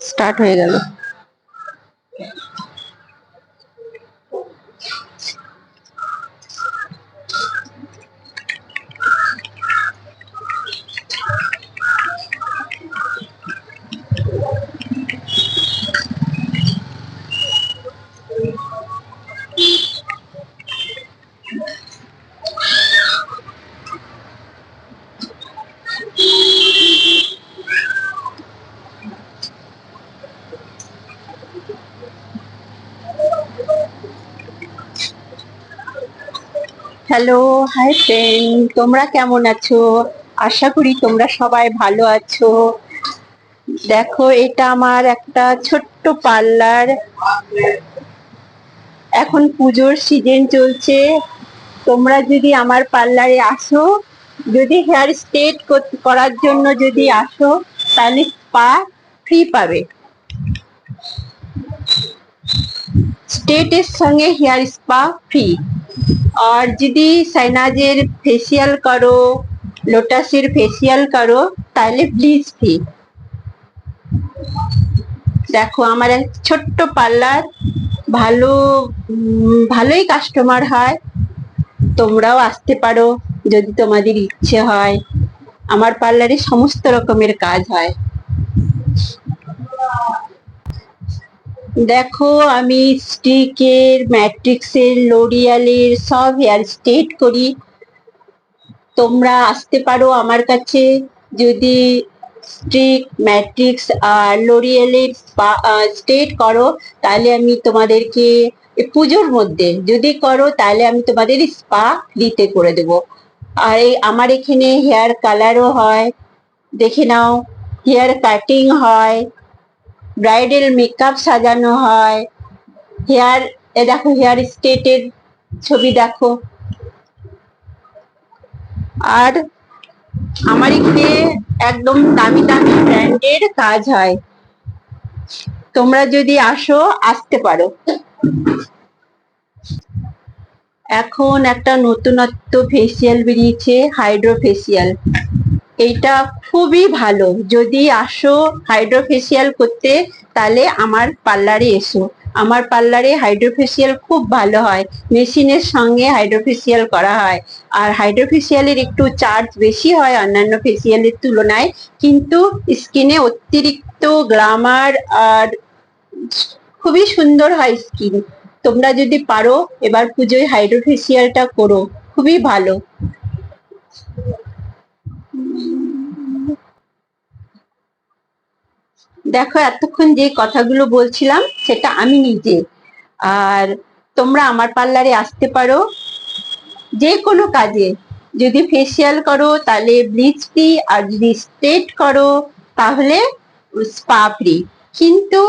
Start হয়ে গেল। Hello, hi friend, তোমরা কেমন আছো? আশা করি তোমরা সবাই ভালো আছো। দেখো, এটা আমার একটা ছোট্ট পার্লার। এখন পুজোর সিজন চলছে। তোমরা যদি আমার পার্লারে আসো, যদি হেয়ার স্ট্রেট করার জন্য যদি আসো, তাহলে স্পা ফ্রি পাবে। স্ট্রেটের সঙ্গে হেয়ার স্পা ফ্রি। আর যদি সাইনাজের ফেসিয়াল করো, লোটাসের ফেসিয়াল করো, তাহলে ব্লিচ ফ্রি। দেখো, আমার এক ছোট্ট পার্লার, ভালো ভালোই কাস্টমার হয়। তোমরাও আসতে পারো যদি তোমাদের ইচ্ছে হয়। আমার পার্লারে সমস্ত রকমের কাজ হয়। দেখো, আমি স্টিকের, ম্যাট্রিক্সের, লোরিয়ালের সব হেয়ার স্ট্রেট করি। তোমরা আসতে পারো আমার কাছে। যদি স্ট্রিক, ম্যাট্রিক্স আর লোরিয়ালের স্ট্রেট করো, তাহলে আমি তোমাদেরকে পুজোর মধ্যে যদি করো, তাহলে আমি তোমাদের স্পা ফ্রিতে করে দেবো। আর আমার এখানে হেয়ার কালারও হয়, দেখে নাও। হেয়ার কাটিং হয়, ব্রাইডাল মেকআপ সাজানো হয়। হেয়ার দেখো, হেয়ার স্ট্রেটের ছবি দেখো। আর আমার এখানে একদম দামি দামি ব্র্যান্ডের কাজ হয়। তোমরা যদি আসো, আসতে পারো। এখন একটা নতুনত্ব ফেসিয়াল বেরিয়েছে, হাইড্রো ফেসিয়াল। এইটা খুবই ভালো। যদি আসো হাইড্রো ফেসিয়াল করতে, তাহলে আমার পার্লারে এসো। আমার পার্লারে হাইড্রো ফেসিয়াল খুব ভালো হয়। মেশিনের সঙ্গে হাইড্রো ফেসিয়াল করা হয়। আর হাইড্রো ফেসিয়ালের একটু চার্জ বেশি হয় অন্যান্য ফেসিয়ালের তুলনায়, কিন্তু স্কিনে অতিরিক্ত গ্ল্যামার আর খুবই সুন্দর হয় স্কিন। তোমরা যদি পারো, এবার পুজোয় হাইড্রো ফেসিয়ালটা করো, খুবই ভালো। দেখো, এতক্ষণ যে কথাগুলো বলছিলাম সেটা আমি নিজে। আর তোমরা আমার পার্লারে আসতে পারো যে কোনো কাজে। যদি ফেসিয়াল করো, তাহলে ব্লিচ ফ্রি। আর যদি স্ট্রেট করো, তাহলে স্পা ফ্রি। কিন্তু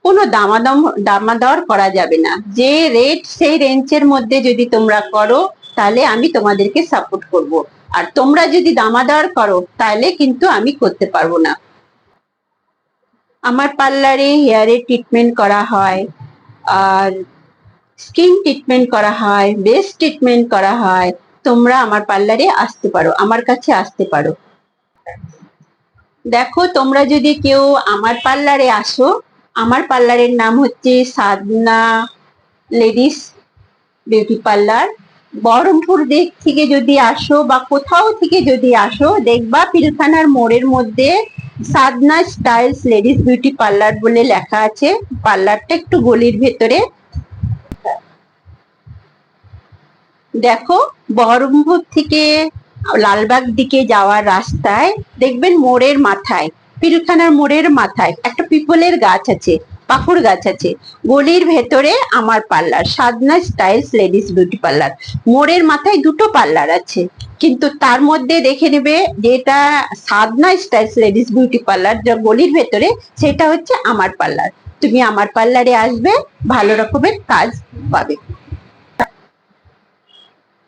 কোনো দামাদর করা যাবে না। যে রেট, সেই রেঞ্জের মধ্যে যদি তোমরা করো, তাহলে আমি তোমাদেরকে সাপোর্ট করব। আর তোমরা যদি দামাদর করো, তাহলে কিন্তু আমি করতে পারবো না। আমার পার্লারে হেয়ারের ট্রিটমেন্ট করা হয়, আর স্কিন ট্রিটমেন্ট করা হয়, বেস ট্রিটমেন্ট করা হয়। তোমরা আমার পার্লারে আসতে পারো, আমার কাছে আসতে পারো। দেখো, তোমরা যদি কেউ আমার পার্লারে আসো, আমার পার্লারের নাম হচ্ছে সাধনা লেডিস বিউটি পার্লার। বহরমপুর দিক থেকে যদি আসো বা কোথাও থেকে যদি আসো, দেখবা পিলখানার মোড়ের মধ্যে সাধনা স্টাইলস লেডিস বিউটি পার্লার বলে লেখা আছে। পার্লারটা একটু গলির ভেতরে। দেখো, বহরমপুর থেকে লালবাগ দিকে যাওয়ার রাস্তায় দেখবেন মোড়ের মাথায়, পিলখানার মোড়ের মাথায় একটা পিপলের গাছ আছে, পাকুড় গাছ আছে। গলির ভেতরে আমার পার্লার, সাধনা স্টাইলস লেডিস বিউটি পার্লার। মোড়ের মাথায় দুটো পার্লার আছে, কিন্তু তার মধ্যে দেখে নেবে যেটা সাধনা স্টাইলস লেডিস বিউটি পার্লার, যা গলির ভেতরে, সেটা হচ্ছে আমার পার্লার। তুমি আমার পার্লারে আসবে, ভালো রকমের কাজ পাবে।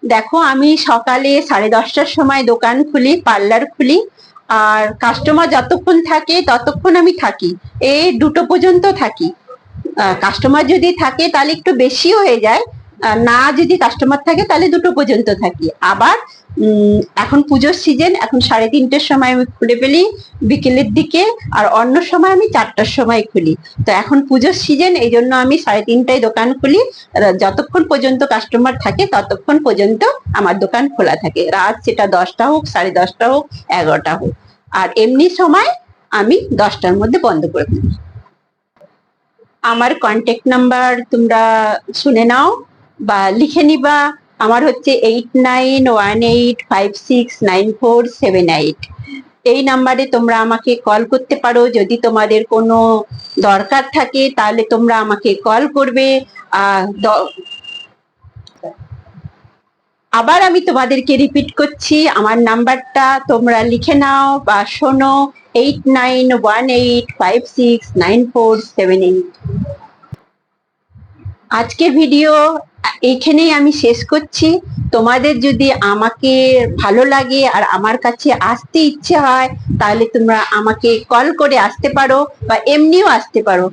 দেখো, আমি সকালে 10:30টার সময় দোকান খুলি, পার্লার খুলি। আর কাস্টমার যতক্ষণ থাকে ততক্ষণ আমি থাকি, এই 2টো পর্যন্ত থাকি। কাস্টমার যদি থাকে তাহলে একটু বেশি হয়ে যায়, না যদি কাস্টমার থাকে তাহলে 2টো পর্যন্ত থাকি। আবার এখন পুজোর সিজন, এখন 3:30টার সময় আমি খুলে ফেলি বিকেলের দিকে, আর অন্য সময় আমি 4টার সময় খুলি। তো এখন পুজোর সিজন, এই জন্য আমি 3:30টায় দোকান খুলি। যতক্ষণ পর্যন্ত কাস্টমার থাকে ততক্ষণ পর্যন্ত আমার দোকান খোলা থাকে, রাত সেটা 10টা হোক, 10:30টা হোক, 11টা হোক। আর এমনি সময় আমি 10টার মধ্যে বন্ধ করে দিই। আমার কন্ট্যাক্ট নাম্বার তোমরা শুনে নাও বা লিখে নিবা। আমার হচ্ছে 8918569478। এই নাম্বারে তোমরা আমাকে কল করতে পারো। যদি তোমাদের কোনো দরকার থাকে তাহলে তোমরা আমাকে কল করবে। আবার আমি তোমাদেরকে রিপিট করছি, আমার নাম্বারটা তোমরা লিখে নাও বা শোনো, 8918569478। আজকের ভিডিও এইখানেই আমি শেষ করছি। তোমাদের যদি আমাকে ভালো লাগে আর আমার কাছে আসতে ইচ্ছে হয় তাহলে তোমরা আমাকে কল করে আসতে পারো বা এমনিও আসতে পারো।